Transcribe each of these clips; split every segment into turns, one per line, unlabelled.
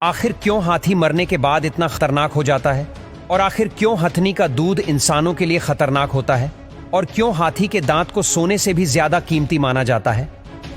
आखिर क्यों हाथी मरने के बाद इतना खतरनाक हो जाता है, और आखिर क्यों हथनी का दूध इंसानों के लिए खतरनाक होता है, और क्यों हाथी के दांत को सोने से भी ज्यादा कीमती माना जाता है।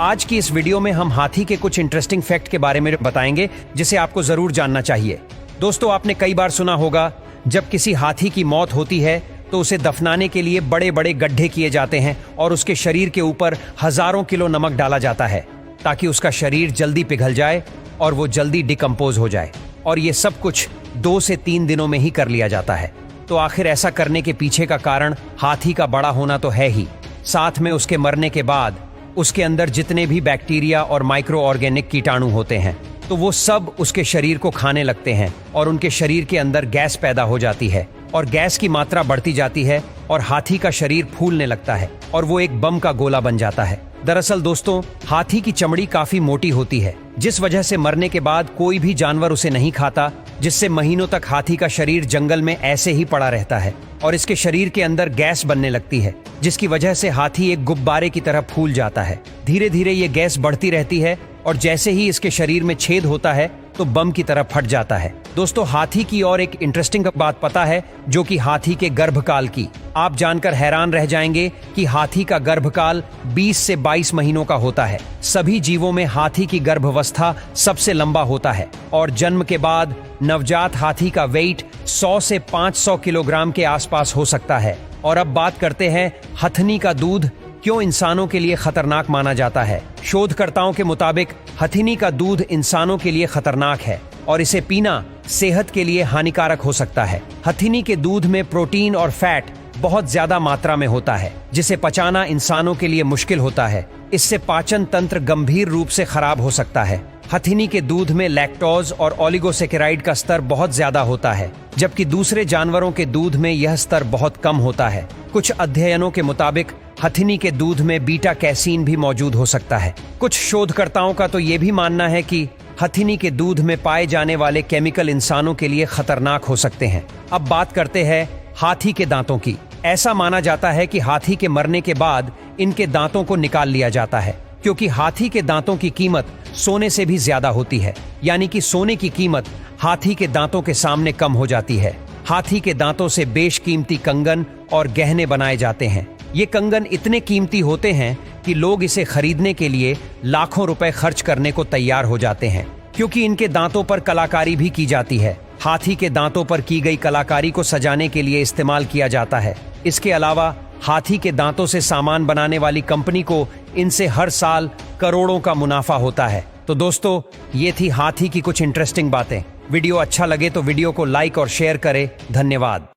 आज की इस वीडियो में हम हाथी के कुछ इंटरेस्टिंग फैक्ट के बारे में बताएंगे जिसे आपको जरूर जानना चाहिए। दोस्तों, आपने कई बार सुना होगा जब किसी हाथी की मौत होती है तो उसे दफनाने के लिए बड़े बड़े गड्ढे किए जाते हैं और उसके शरीर के ऊपर हजारों किलो नमक डाला जाता है ताकि उसका शरीर जल्दी पिघल जाए और वो जल्दी डिकम्पोज हो जाए, और ये सब कुछ 2 से 3 दिनों में ही कर लिया जाता है। तो आखिर ऐसा करने के पीछे का कारण हाथी का बड़ा होना तो है ही, साथ में उसके मरने के बाद उसके अंदर जितने भी बैक्टीरिया और माइक्रो ऑर्गेनिक कीटाणु होते हैं तो वो सब उसके शरीर को खाने लगते हैं और उनके शरीर के अंदर गैस पैदा हो जाती है और गैस की मात्रा बढ़ती जाती है और हाथी का शरीर फूलने लगता है और वो एक बम का गोला बन जाता है। दरअसल दोस्तों, हाथी की चमड़ी काफी मोटी होती है जिस वजह से मरने के बाद कोई भी जानवर उसे नहीं खाता, जिससे महीनों तक हाथी का शरीर जंगल में ऐसे ही पड़ा रहता है और इसके शरीर के अंदर गैस बनने लगती है जिसकी वजह से हाथी एक गुब्बारे की तरह फूल जाता है। धीरे धीरे ये गैस बढ़ती रहती है और जैसे ही इसके शरीर में छेद होता है तो बम की तरह फट जाता है। दोस्तों, हाथी की और एक इंटरेस्टिंग बात पता है, जो कि हाथी के गर्भकाल की। आप जानकर हैरान रह जाएंगे कि हाथी का गर्भकाल 20 से 22 महीनों का होता है। सभी जीवों में हाथी की गर्भावस्था सबसे लंबा होता है और जन्म के बाद नवजात हाथी का वेट 100 से 500 किलोग्राम के आसपास हो सकता है। और अब बात करते हैं हथनी का दूध क्यों इंसानों के लिए खतरनाक माना जाता है। शोधकर्ताओं के मुताबिक हथनी का दूध इंसानों के लिए खतरनाक है और इसे पीना सेहत के लिए हानिकारक हो सकता है। हथनी के दूध में प्रोटीन और फैट बहुत ज्यादा मात्रा में होता है जिसे पचाना इंसानों के लिए मुश्किल होता है। इससे पाचन तंत्र गंभीर रूप से खराब हो सकता है। हथनी के दूध में लैक्टोज और ओलिगोसेकेराइड का स्तर बहुत ज्यादा होता है, जबकि दूसरे जानवरों के दूध में यह स्तर बहुत कम होता है। कुछ अध्ययनों के मुताबिक हथनी के दूध में बीटा कैसीन भी मौजूद हो सकता है। कुछ शोधकर्ताओं का तो ये भी मानना है कि हथनी के दूध में पाए जाने वाले केमिकल इंसानों के लिए खतरनाक हो सकते हैं। अब बात करते हैं हाथी के दांतों की। ऐसा माना जाता है कि हाथी के मरने के बाद इनके दांतों को निकाल लिया जाता है, क्योंकि हाथी के दांतों की कीमत सोने से भी ज्यादा होती है, यानी कि सोने की कीमत हाथी के दांतों के सामने कम हो जाती है। हाथी के दांतों से बेशकीमती कंगन और गहने बनाए जाते हैं। ये कंगन इतने कीमती होते हैं कि लोग इसे खरीदने के लिए लाखों रुपए खर्च करने को तैयार हो जाते हैं, क्योंकि इनके दांतों पर कलाकारी भी की जाती है। हाथी के दांतों पर की गई कलाकारी को सजाने के लिए इस्तेमाल किया जाता है। इसके अलावा हाथी के दांतों से सामान बनाने वाली कंपनी को इनसे हर साल करोड़ों का मुनाफा होता है। तो दोस्तों, ये थी हाथी की कुछ इंटरेस्टिंग बातें। वीडियो अच्छा लगे तो वीडियो को लाइक और शेयर करें। धन्यवाद।